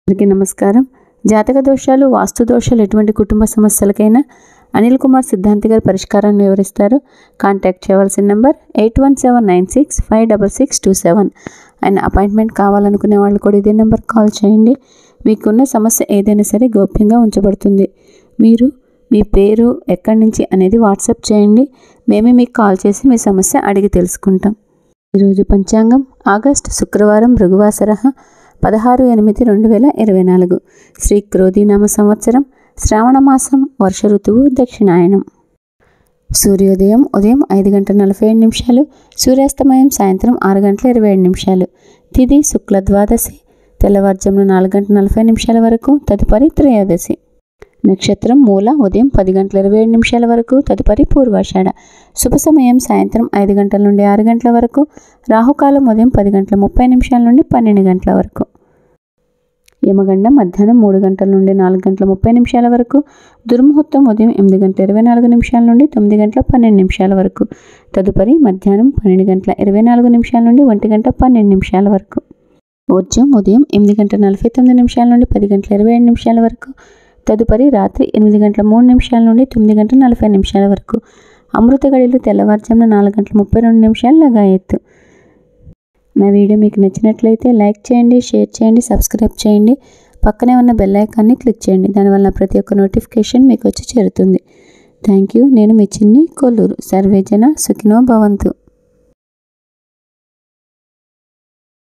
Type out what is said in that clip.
అందరికీ నమస్కారం. జాతక దోషాలు, వాస్తు దోషాలు, ఎటువంటి కుటుంబ సమస్యలకైనా అనిల్ కుమార్ సిద్ధాంతి గారు పరిష్కారాన్ని వివరిస్తారు. కాంటాక్ట్ చేయవలసిన నెంబర్ 8179656627. ఆయన అపాయింట్మెంట్ కావాలనుకునే వాళ్ళు కూడా ఇదే నెంబర్ కాల్ చేయండి. మీకున్న సమస్య ఏదైనా సరే గోప్యంగా ఉంచబడుతుంది. మీరు మీ పేరు, ఎక్కడి నుంచి అనేది వాట్సాప్ చేయండి. మేమే మీకు కాల్ చేసి మీ సమస్య అడిగి తెలుసుకుంటాం. ఈరోజు పంచాంగం ఆగస్టు శుక్రవారం భృగువాసర 16/8/2024 శ్రీ క్రోధీనామ సంవత్సరం శ్రావణ మాసం వర్ష ఋతువు దక్షిణాయనం. సూర్యోదయం ఉదయం 5:47, సూర్యాస్తమయం సాయంత్రం 6:27. తిథి శుక్ల ద్వాదశి తెల్లవారుజామున 4:40 వరకు, తదుపరి త్రయోదశి. నక్షత్రం మూల ఉదయం 10:27 వరకు, తదుపరి పూర్వాషాఢ. శుభ సమయం సాయంత్రం 5 గంటల నుండి 6 గంటల వరకు, రాహుకాలం ఉదయం 10:30 నుండి 12 వరకు. యమగండం మధ్యాహ్నం 3 గంటల నుండి 4:30 వరకు, దుర్ముహూర్తం ఉదయం 8:24 నుండి 9:12 వరకు, తదుపరి మధ్యాహ్నం 12:24 నుండి 1:12 వరకు. వర్జ్యం ఉదయం 8:49 నుండి 10:27 వరకు, తదుపరి రాత్రి 8:03 నుండి 9:40 వరకు. అమృత గడియలు తెల్లవారుజామున 4:32 లగాయత్తు. నా వీడియో మీకు నచ్చినట్లయితే లైక్ చేయండి, షేర్ చేయండి, సబ్స్క్రైబ్ చేయండి. పక్కనే ఉన్న బెల్ ఐకాన్ని క్లిక్ చేయండి. దానివల్ల ప్రతి ఒక్క నోటిఫికేషన్ మీకు వచ్చి చేరుతుంది. Thank you. నేను మీ చిన్ని కొల్లూరు. సర్వేజన సుఖినో భవంతు.